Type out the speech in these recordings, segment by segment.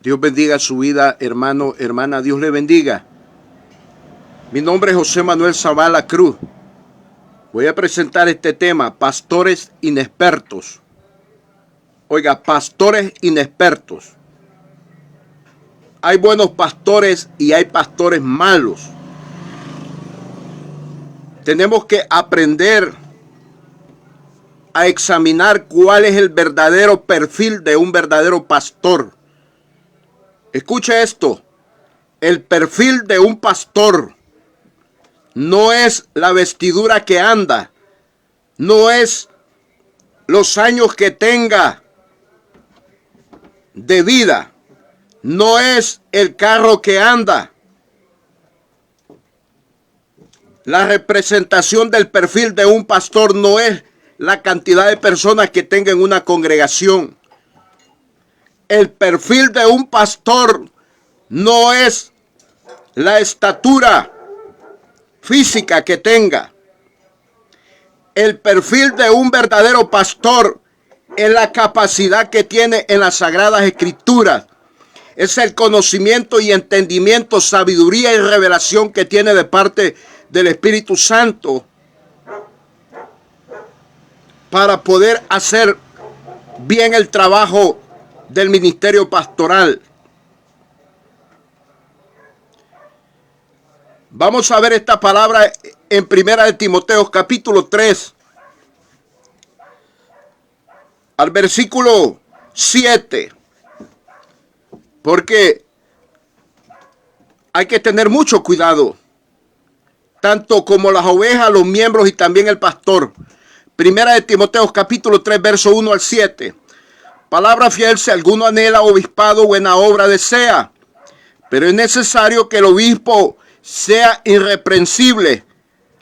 Dios bendiga su vida, hermano, hermana. Dios le bendiga. Mi nombre es José Manuel Zavala Cruz. Voy a presentar este tema, pastores inexpertos. Oiga, pastores inexpertos. Hay buenos pastores y hay pastores malos. Tenemos que aprender a examinar cuál es el verdadero perfil de un verdadero pastor. Escuche esto, el perfil de un pastor no es la vestidura que anda, no es los años que tenga de vida, no es el carro que anda. La representación del perfil de un pastor no es la cantidad de personas que tenga en una congregación. El perfil de un pastor no es la estatura física que tenga. El perfil de un verdadero pastor es la capacidad que tiene en las Sagradas Escrituras. Es el conocimiento y entendimiento, sabiduría y revelación que tiene de parte del Espíritu Santo para poder hacer bien el trabajo del ministerio pastoral. Vamos a ver esta palabra en 1 Timoteo capítulo 3 al versículo 7, porque hay que tener mucho cuidado, tanto como las ovejas, los miembros y también el pastor. 1 Timoteo capítulo 3 verso 1 al 7. Palabra fiel, si alguno anhela obispado, buena obra desea, pero es necesario que el obispo sea irreprensible,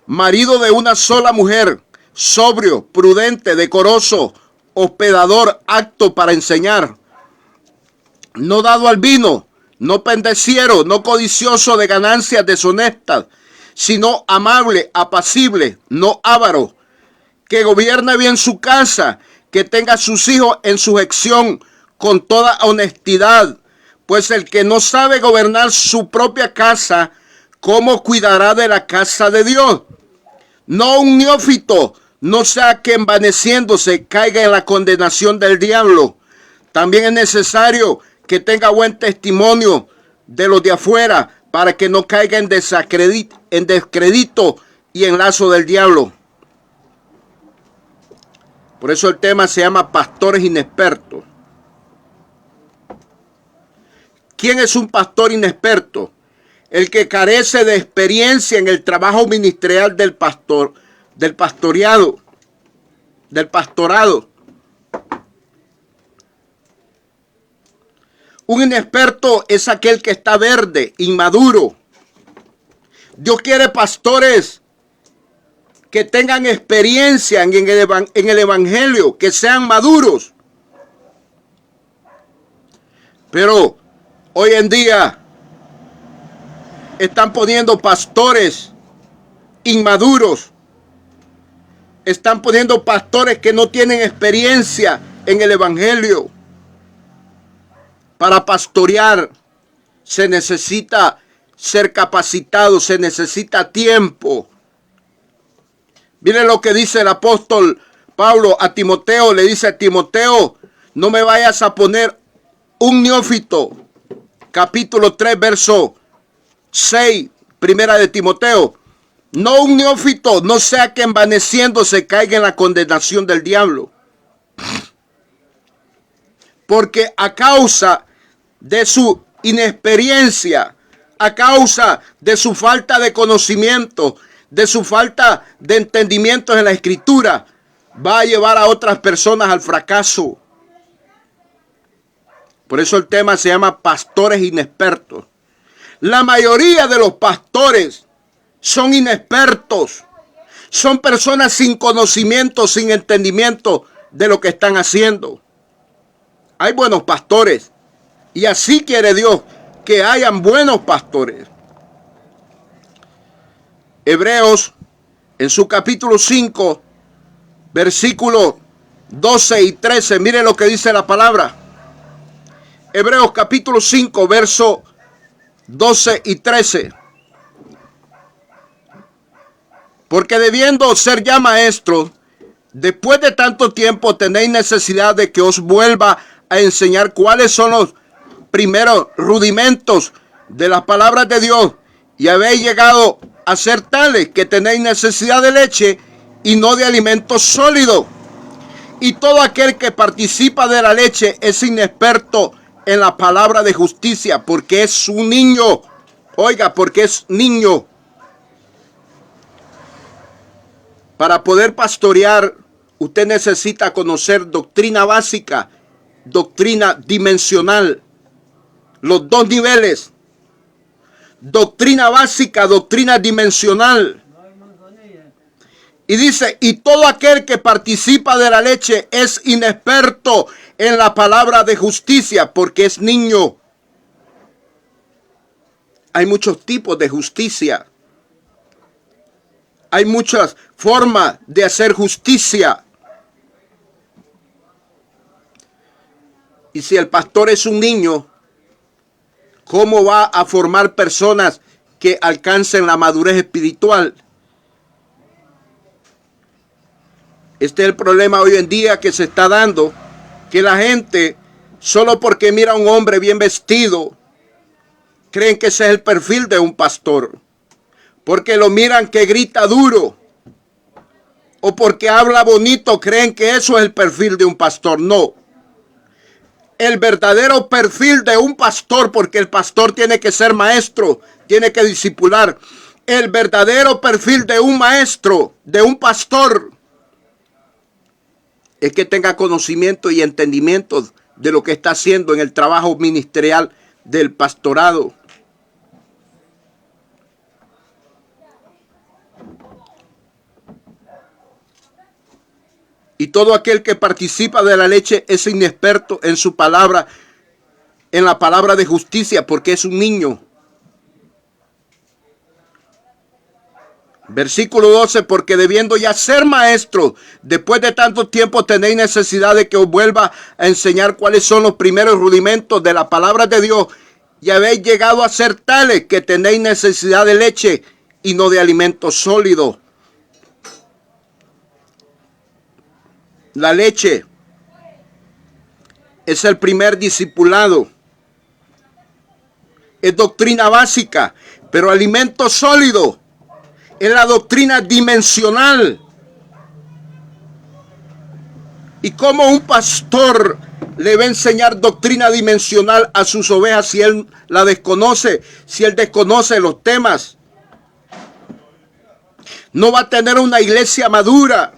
marido de una sola mujer, sobrio, prudente, decoroso, hospedador, apto para enseñar, no dado al vino, no pendeciero, no codicioso de ganancias deshonestas, sino amable, apacible, no avaro, que gobierne bien su casa, que tenga a sus hijos en sujeción con toda honestidad, pues el que no sabe gobernar su propia casa, ¿cómo cuidará de la casa de Dios? No un neófito, no sea que envaneciéndose caiga en la condenación del diablo. También es necesario que tenga buen testimonio de los de afuera, para que no caiga en descrédito y en lazo del diablo. Por eso el tema se llama pastores inexpertos. ¿Quién es un pastor inexperto? El que carece de experiencia en el trabajo ministerial del pastor, del pastorado. Un inexperto es aquel que está verde, inmaduro. Dios quiere pastores que tengan experiencia en el evangelio, que sean maduros. Pero hoy en día están poniendo pastores inmaduros. Están poniendo pastores que no tienen experiencia en el evangelio. Para pastorear se necesita ser capacitado, se necesita tiempo. Miren lo que dice el apóstol Pablo a Timoteo. Le dice a Timoteo, no me vayas a poner un neófito. Capítulo 3, verso 6, 1 Timoteo. No un neófito, no sea que envaneciéndose caiga en la condenación del diablo. Porque a causa de su inexperiencia, a causa de su falta de conocimiento, de su falta de entendimiento en la escritura, va a llevar a otras personas al fracaso. Por eso el tema se llama pastores inexpertos. La mayoría de los pastores son inexpertos. Son personas sin conocimiento, sin entendimiento de lo que están haciendo. Hay buenos pastores. Y así quiere Dios que hayan buenos pastores. Hebreos, en su capítulo 5, versículos 12 y 13. Mire lo que dice la palabra. Hebreos capítulo 5, verso 12 y 13. Porque debiendo ser ya maestros, después de tanto tiempo tenéis necesidad de que os vuelva a enseñar cuáles son los primeros rudimentos de las palabras de Dios, y habéis llegado a ser tales que tenéis necesidad de leche y no de alimento sólido. Y todo aquel que participa de la leche es inexperto en la palabra de justicia, porque es un niño. Oiga, porque es niño. Para poder pastorear, usted necesita conocer doctrina básica, doctrina dimensional, los dos niveles. Doctrina básica, doctrina dimensional. Y dice, y todo aquel que participa de la leche es inexperto en la palabra de justicia, porque es niño. Hay muchos tipos de justicia. Hay muchas formas de hacer justicia. Y si el pastor es un niño, ¿cómo va a formar personas que alcancen la madurez espiritual? Este es el problema hoy en día que se está dando, que la gente, solo porque mira a un hombre bien vestido, creen que ese es el perfil de un pastor. Porque lo miran que grita duro, o porque habla bonito, creen que eso es el perfil de un pastor. No. El verdadero perfil de un pastor, porque el pastor tiene que ser maestro, tiene que discipular. El verdadero perfil de un maestro, de un pastor, es que tenga conocimiento y entendimiento de lo que está haciendo en el trabajo ministerial del pastorado. Y todo aquel que participa de la leche es inexperto en su palabra, en la palabra de justicia, porque es un niño. Versículo 12, porque debiendo ya ser maestros, después de tanto tiempo tenéis necesidad de que os vuelva a enseñar cuáles son los primeros rudimentos de la palabra de Dios, y habéis llegado a ser tales que tenéis necesidad de leche y no de alimento sólido. La leche es el primer discipulado. Es doctrina básica, pero alimento sólido es la doctrina dimensional. ¿Y cómo un pastor le va a enseñar doctrina dimensional a sus ovejas si él la desconoce, si él desconoce los temas? No va a tener una iglesia madura.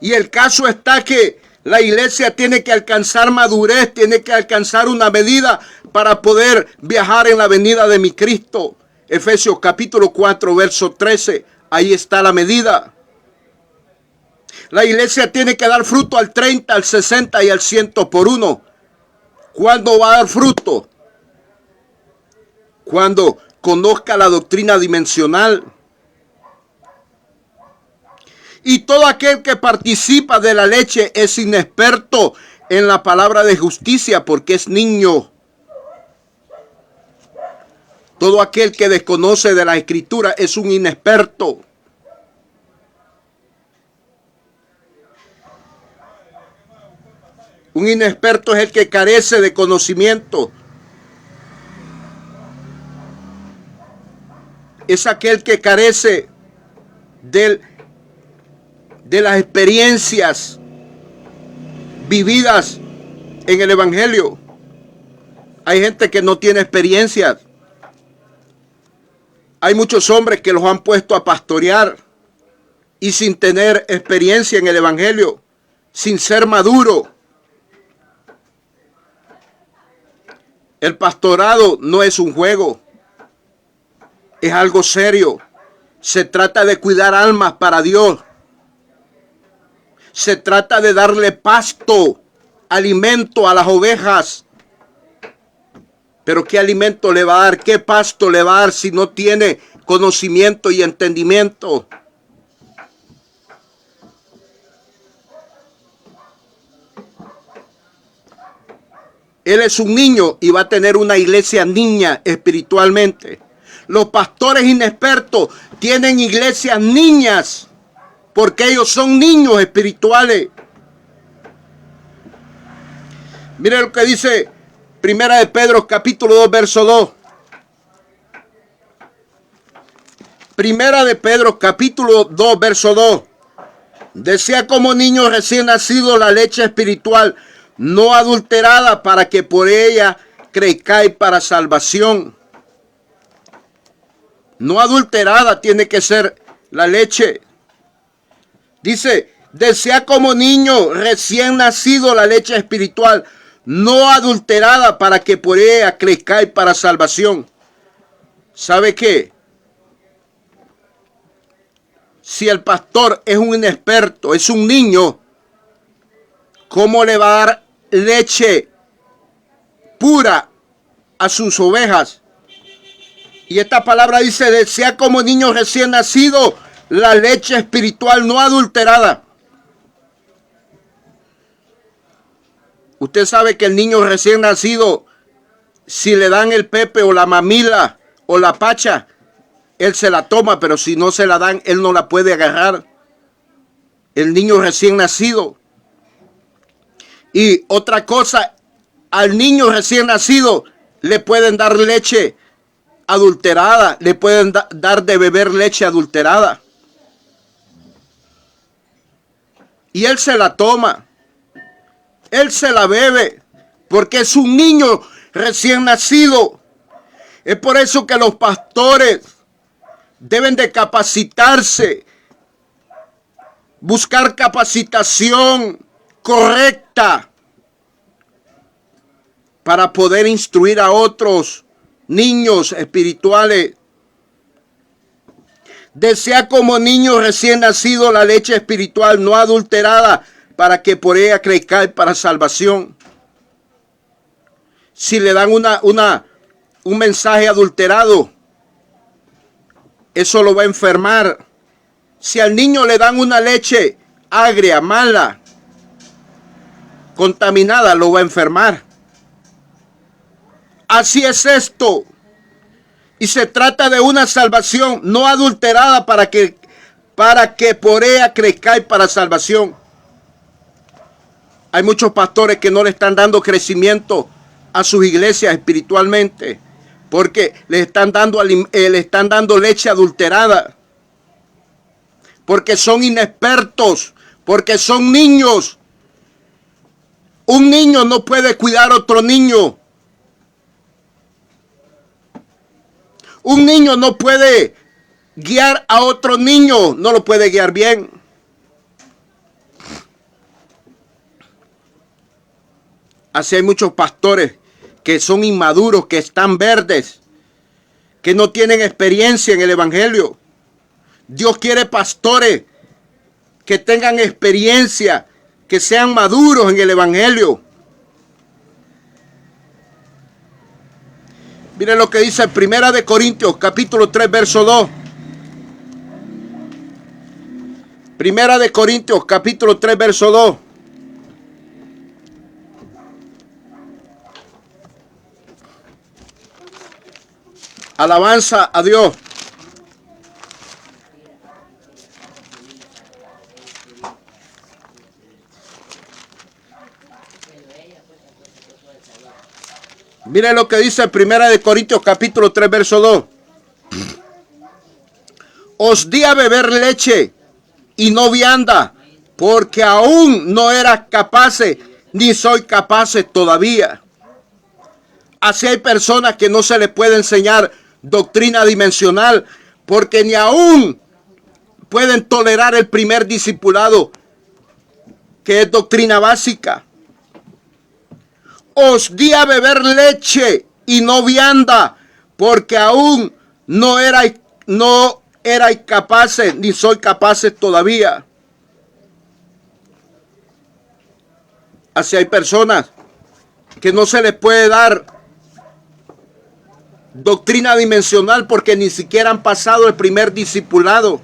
Y el caso está que la iglesia tiene que alcanzar madurez, tiene que alcanzar una medida para poder viajar en la venida de mi Cristo. Efesios capítulo 4, verso 13. Ahí está la medida. La iglesia tiene que dar fruto al 30, al 60 y al 100 por uno. ¿Cuándo va a dar fruto? Cuando conozca la doctrina dimensional. Y todo aquel que participa de la leche es inexperto en la palabra de justicia, porque es niño. Todo aquel que desconoce de la escritura es un inexperto. Un inexperto es el que carece de conocimiento. Es aquel que carece de las experiencias vividas en el Evangelio. Hay gente que no tiene experiencias. Hay muchos hombres que los han puesto a pastorear y sin tener experiencia en el Evangelio, sin ser maduro. El pastorado no es un juego, es algo serio. Se trata de cuidar almas para Dios. Se trata de darle pasto, alimento a las ovejas. Pero ¿qué alimento le va a dar? ¿Qué pasto le va a dar si no tiene conocimiento y entendimiento? Él es un niño y va a tener una iglesia niña espiritualmente. Los pastores inexpertos tienen iglesias niñas porque ellos son niños espirituales. Mire lo que dice Primera de Pedro capítulo 2 verso 2. Primera de Pedro capítulo 2 verso 2. Desea como niños recién nacidos la leche espiritual no adulterada para que por ella crezcáis para salvación. No adulterada tiene que ser la leche. Dice, desea como niño recién nacido la leche espiritual no adulterada para que por ella crezcáis para salvación. ¿Sabe qué? Si el pastor es un inexperto, es un niño, ¿cómo le va a dar leche pura a sus ovejas? Y esta palabra dice, desea como niño recién nacido la leche espiritual no adulterada. Usted sabe que el niño recién nacido, si le dan el pepe o la mamila o la pacha, él se la toma, pero si no se la dan, él no la puede agarrar. El niño recién nacido. Y otra cosa, al niño recién nacido le pueden dar leche adulterada, le pueden dar de beber leche adulterada. Y él se la toma, él se la bebe, porque es un niño recién nacido. Es por eso que los pastores deben de capacitarse, buscar capacitación correcta para poder instruir a otros niños espirituales. Desea como niño recién nacido la leche espiritual no adulterada para que por ella crezcáis para salvación. Si le dan un mensaje adulterado, eso lo va a enfermar. Si al niño le dan una leche agria, mala, contaminada, lo va a enfermar. Así es esto. Y se trata de una salvación no adulterada para que por ella crezcáis para salvación. Hay muchos pastores que no le están dando crecimiento a sus iglesias espiritualmente, porque le están dando leche adulterada, porque son inexpertos, porque son niños. Un niño no puede cuidar a otro niño. Un niño no puede guiar a otro niño, no lo puede guiar bien. Así hay muchos pastores que son inmaduros, que están verdes, que no tienen experiencia en el evangelio. Dios quiere pastores que tengan experiencia, que sean maduros en el evangelio. Miren lo que dice en Primera de Corintios, capítulo 3, verso 2. Primera de Corintios, capítulo 3, verso 2. Alabanza a Dios. Mire lo que dice Primera de Corintios capítulo 3 verso 2. Os di a beber leche y no vianda, porque aún no eras capaces, ni soy capaces todavía. Así hay personas que no se les puede enseñar doctrina dimensional, porque ni aún pueden tolerar el primer discipulado, que es doctrina básica. Os di a beber leche y no vianda, porque aún no erais capaces, ni soy capaces todavía. Así hay personas que no se les puede dar doctrina dimensional porque ni siquiera han pasado el primer discipulado.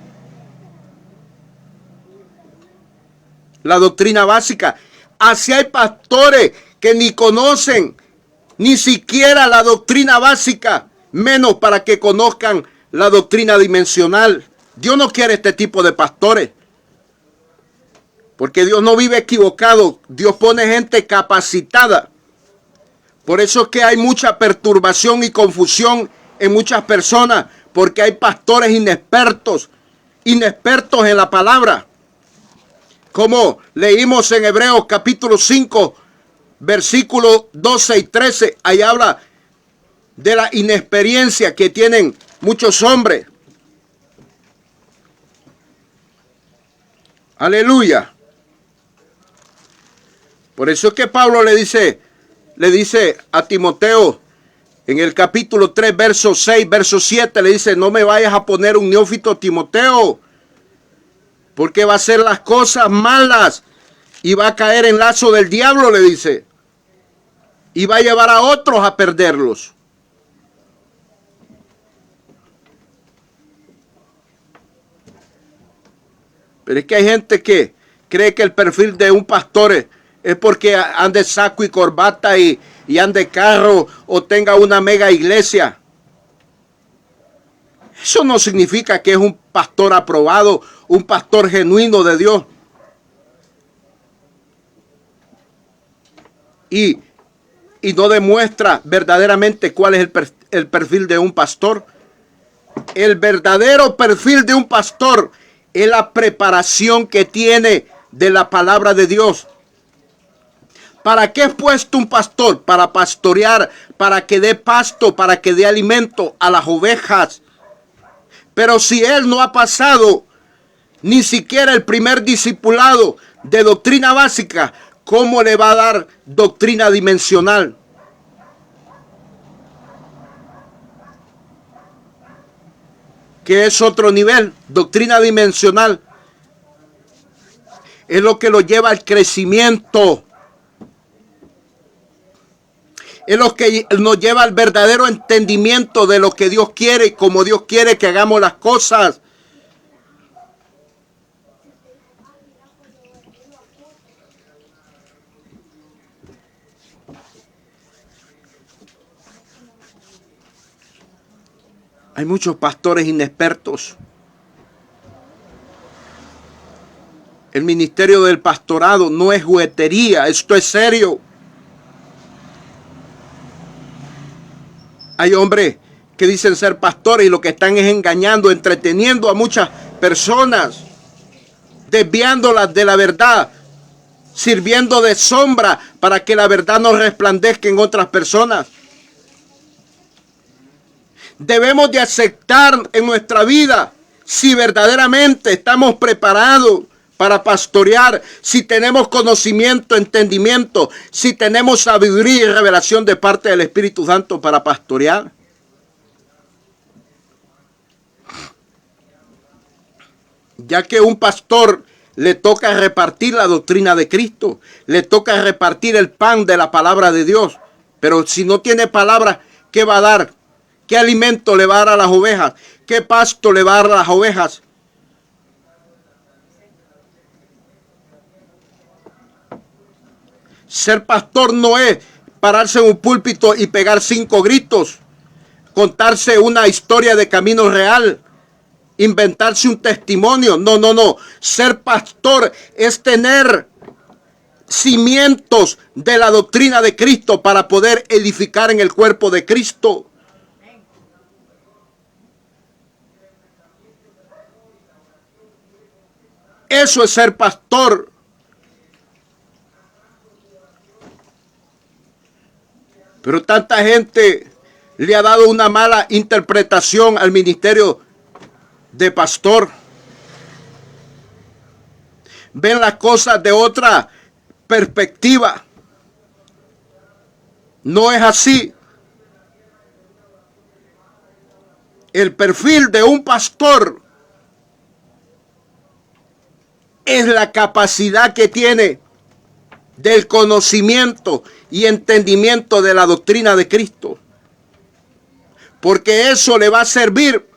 La doctrina básica. Así hay pastores que ni conocen Ni siquiera la doctrina básica, menos para que conozcan la doctrina dimensional. Dios no quiere este tipo de pastores. Porque Dios no vive equivocado. Dios pone gente capacitada. Por eso es que hay mucha perturbación y confusión en muchas personas. Porque hay pastores inexpertos en la palabra. Como leímos en Hebreos capítulo 5, versículos 12 y 13. Ahí habla de la inexperiencia que tienen muchos hombres. Aleluya. Por eso es que Pablo le dice a Timoteo en el capítulo 3, verso 6, verso 7, le dice, no me vayas a poner un neófito, Timoteo, porque va a hacer las cosas malas y va a caer en lazo del diablo, le dice, y va a llevar a otros a perderlos. Pero es que hay gente que cree que el perfil de un pastor es porque ande saco y corbata y ande carro o tenga una mega iglesia. Eso no significa que es un pastor aprobado, un pastor genuino de Dios. Y no demuestra verdaderamente cuál es el perfil de un pastor. El verdadero perfil de un pastor es la preparación que tiene de la palabra de Dios. ¿Para qué es puesto un pastor? Para pastorear, para que dé pasto, para que dé alimento a las ovejas. Pero si él no ha pasado ni siquiera el primer discipulado de doctrina básica, ¿cómo le va a dar doctrina dimensional? Que es otro nivel, doctrina dimensional. Es lo que lo lleva al crecimiento. Es lo que nos lleva al verdadero entendimiento de lo que Dios quiere y cómo Dios quiere que hagamos las cosas. Hay muchos pastores inexpertos. El ministerio del pastorado no es juguetería, esto es serio. Hay hombres que dicen ser pastores y lo que están es engañando, entreteniendo a muchas personas, desviándolas de la verdad, sirviendo de sombra para que la verdad no resplandezca en otras personas. Debemos de aceptar en nuestra vida si verdaderamente estamos preparados para pastorear, si tenemos conocimiento, entendimiento, si tenemos sabiduría y revelación de parte del Espíritu Santo para pastorear. Ya que un pastor le toca repartir la doctrina de Cristo, le toca repartir el pan de la palabra de Dios, pero si no tiene palabra, ¿qué va a dar? ¿Qué alimento le va a dar a las ovejas? ¿Qué pasto le va a dar a las ovejas? Ser pastor no es pararse en un púlpito y pegar 5 gritos, contarse una historia de camino real, inventarse un testimonio. No, no, no. Ser pastor es tener cimientos de la doctrina de Cristo para poder edificar en el cuerpo de Cristo. Eso es ser pastor. Pero tanta gente le ha dado una mala interpretación al ministerio de pastor. Ven las cosas de otra perspectiva. No es así. El perfil de un pastor es la capacidad que tiene del conocimiento y entendimiento de la doctrina de Cristo. Porque eso le va a servir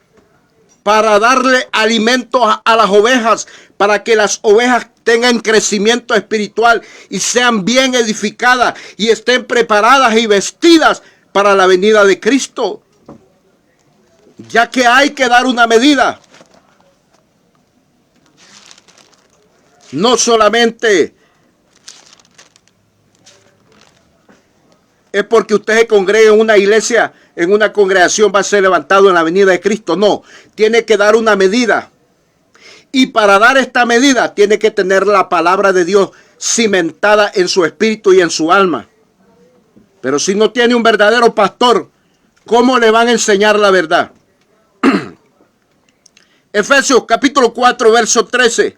para darle alimento a las ovejas, para que las ovejas tengan crecimiento espiritual y sean bien edificadas y estén preparadas y vestidas para la venida de Cristo. Ya que hay que dar una medida. No solamente es porque usted se congregue en una iglesia, en una congregación va a ser levantado en la venida de Cristo. No, tiene que dar una medida. Y para dar esta medida tiene que tener la palabra de Dios cimentada en su espíritu y en su alma. Pero si no tiene un verdadero pastor, ¿cómo le van a enseñar la verdad? Efesios capítulo 4, verso 13.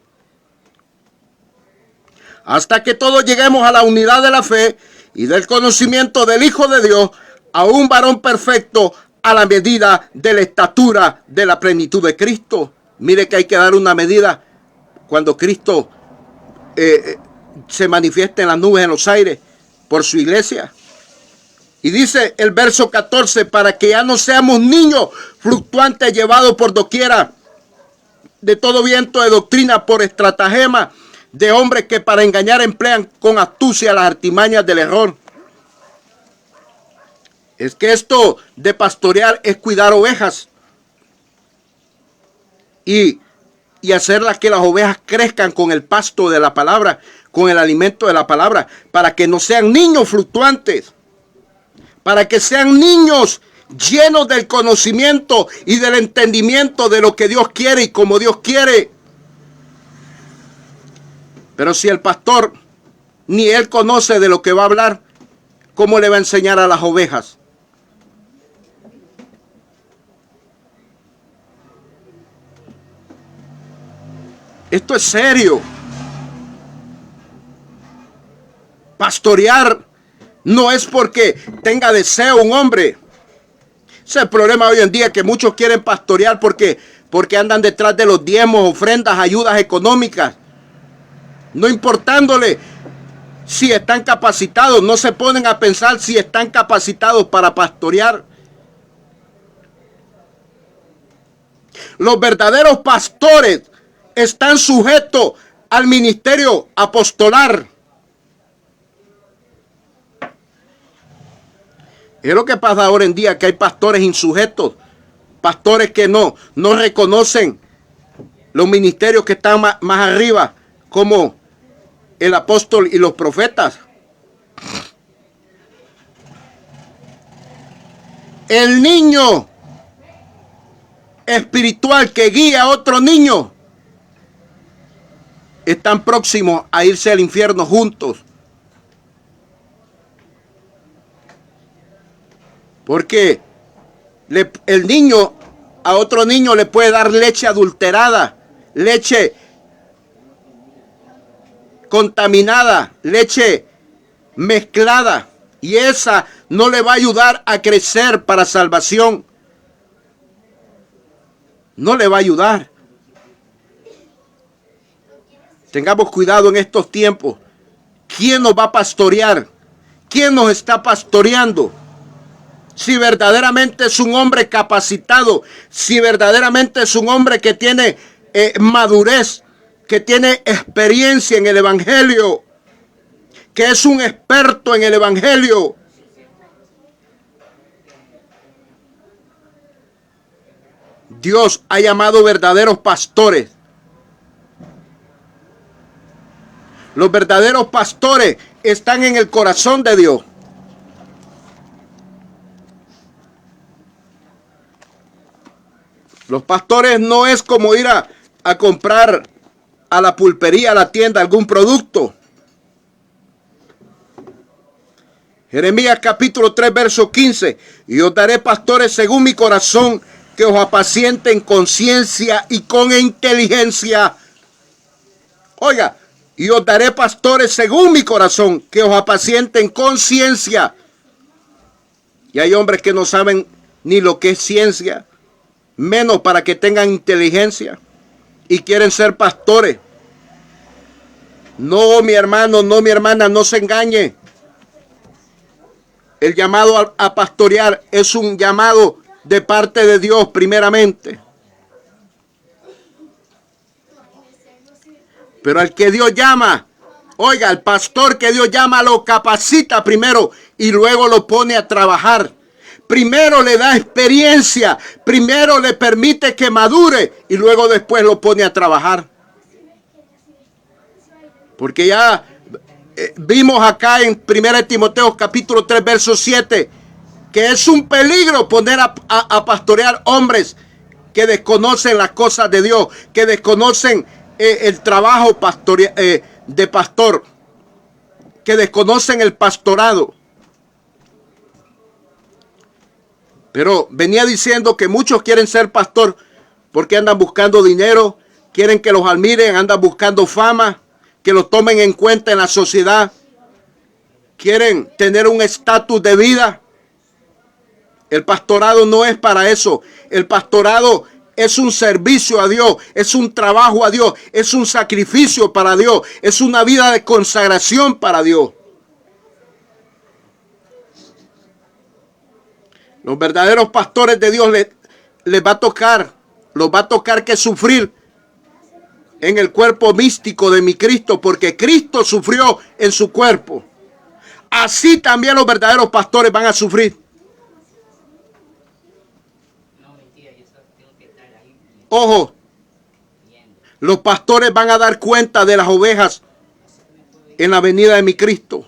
Hasta que todos lleguemos a la unidad de la fe y del conocimiento del Hijo de Dios, a un varón perfecto, a la medida de la estatura de la plenitud de Cristo. Mire que hay que dar una medida cuando Cristo se manifieste en las nubes, en los aires, por su iglesia. Y dice el verso 14, para que ya no seamos niños fluctuantes llevados por doquiera de todo viento de doctrina por estratagema de hombres que para engañar emplean con astucia las artimañas del error. Es que esto de pastorear es cuidar ovejas y hacerlas que las ovejas crezcan con el pasto de la palabra, con el alimento de la palabra, para que no sean niños fluctuantes, para que sean niños llenos del conocimiento y del entendimiento de lo que Dios quiere y como Dios quiere. Pero si el pastor ni él conoce de lo que va a hablar, ¿cómo le va a enseñar a las ovejas? Esto es serio. Pastorear no es porque tenga deseo un hombre. Ese es el problema hoy en día, que muchos quieren pastorear porque andan detrás de los diezmos, ofrendas, ayudas económicas. No importándole si están capacitados, no se ponen a pensar si están capacitados para pastorear. Los verdaderos pastores están sujetos al ministerio apostolar. Es lo que pasa ahora en día, que hay pastores insujetos, pastores que no reconocen los ministerios que están más arriba, como el apóstol y los profetas. El niño espiritual que guía a otro niño están próximos a irse al infierno juntos. Porque el niño a otro niño le puede dar leche adulterada, leche contaminada, leche mezclada, y esa no le va a ayudar a crecer para salvación. No le va a ayudar. Tengamos cuidado en estos tiempos. ¿Quién nos va a pastorear? ¿Quién nos está pastoreando? Si verdaderamente es un hombre capacitado, si verdaderamente es un hombre que tiene madurez, que tiene experiencia en el evangelio, que es un experto en el evangelio. Dios ha llamado verdaderos pastores. Los verdaderos pastores están en el corazón de Dios. Los pastores no es como ir a comprar a la pulpería, a la tienda, algún producto. Jeremías capítulo 3, verso 15. Y os daré pastores según mi corazón, que os apacienten con ciencia y con inteligencia. Oiga, y os daré pastores según mi corazón, que os apacienten con ciencia. Y hay hombres que no saben ni lo que es ciencia, menos para que tengan inteligencia, y quieren ser pastores. No, mi hermano, no, mi hermana, no se engañe. El llamado a pastorear es un llamado de parte de Dios primeramente. Pero al que Dios llama, oiga, el pastor que Dios llama lo capacita primero y luego lo pone a trabajar. Primero le da experiencia, primero le permite que madure y luego después lo pone a trabajar. Porque ya vimos acá en 1 Timoteo capítulo 3 verso 7 que es un peligro poner a pastorear hombres que desconocen las cosas de Dios, que desconocen el trabajo de pastor, que desconocen el pastorado. Pero venía diciendo que muchos quieren ser pastor porque andan buscando dinero, quieren que los admiren, andan buscando fama, que los tomen en cuenta en la sociedad, quieren tener un estatus de vida. El pastorado no es para eso. El pastorado es un servicio a Dios, es un trabajo a Dios, es un sacrificio para Dios, es una vida de consagración para Dios. Los verdaderos pastores de Dios les va a tocar, los va a tocar que sufrir en el cuerpo místico de mi Cristo, porque Cristo sufrió en su cuerpo. Así también los verdaderos pastores van a sufrir. Ojo, los pastores van a dar cuenta de las ovejas en la venida de mi Cristo.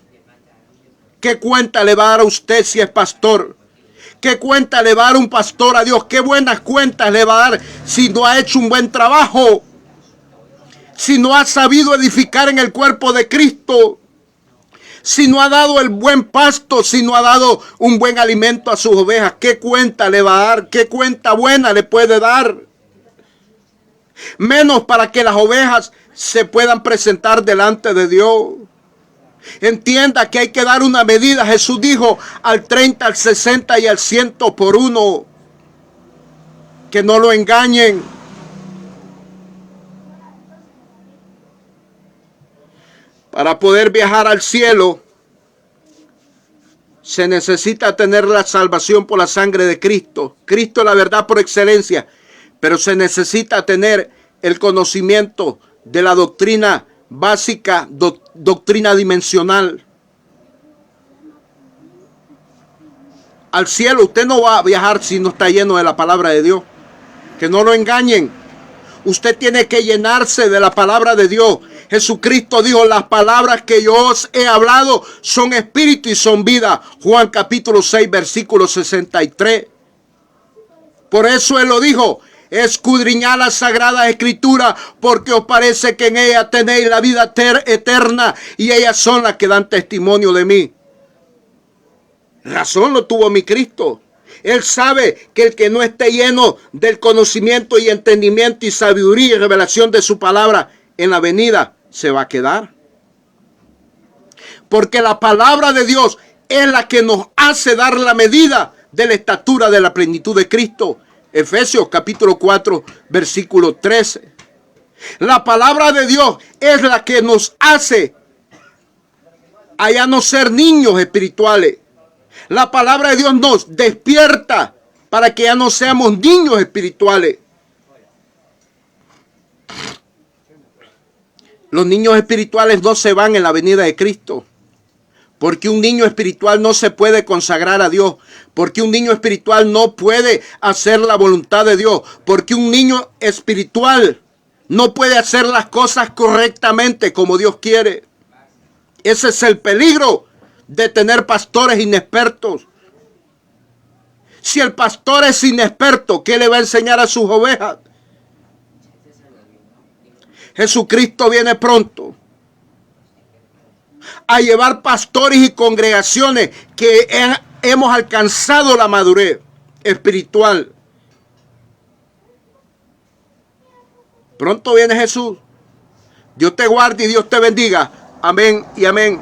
¿Qué cuenta le va a dar a usted si es pastor? ¿Qué cuenta le va a dar un pastor a Dios? ¿Qué buenas cuentas le va a dar si no ha hecho un buen trabajo? Si no ha sabido edificar en el cuerpo de Cristo. Si no ha dado el buen pasto, si no ha dado un buen alimento a sus ovejas. ¿Qué cuenta le va a dar? ¿Qué cuenta buena le puede dar? Menos para que las ovejas se puedan presentar delante de Dios. Entienda que hay que dar una medida. Jesús dijo al 30, al 60 y al 100 por uno. Que no lo engañen. Para poder viajar al cielo, se necesita tener la salvación por la sangre de Cristo. Cristo es la verdad por excelencia. Pero se necesita tener el conocimiento de la doctrina básica, doctrina dimensional. Al cielo usted no va a viajar si no está lleno de la palabra de Dios. Que no lo engañen. Usted tiene que llenarse de la palabra de Dios. Jesucristo dijo, las palabras que yo os he hablado son espíritu y son vida. Juan capítulo 6 versículo 63. Por eso Él lo dijo. Escudriñad la sagrada escritura, porque os parece que en ella tenéis la vida eterna, y ellas son las que dan testimonio de mí. Razón lo tuvo mi Cristo. Él sabe que el que no esté lleno del conocimiento y entendimiento y sabiduría y revelación de su palabra en la venida, se va a quedar. Porque la palabra de Dios es la que nos hace dar la medida de la estatura de la plenitud de Cristo. Efesios capítulo 4, versículo 13. La palabra de Dios es la que nos hace a ya no ser niños espirituales. La palabra de Dios nos despierta para que ya no seamos niños espirituales. Los niños espirituales no se van en la venida de Cristo. Porque un niño espiritual no se puede consagrar a Dios. Porque un niño espiritual no puede hacer la voluntad de Dios. Porque un niño espiritual no puede hacer las cosas correctamente como Dios quiere. Ese es el peligro de tener pastores inexpertos. Si el pastor es inexperto, ¿qué le va a enseñar a sus ovejas? Jesucristo viene pronto a llevar pastores y congregaciones que hemos alcanzado la madurez espiritual. Pronto viene Jesús. Dios te guarde y Dios te bendiga. Amén y amén.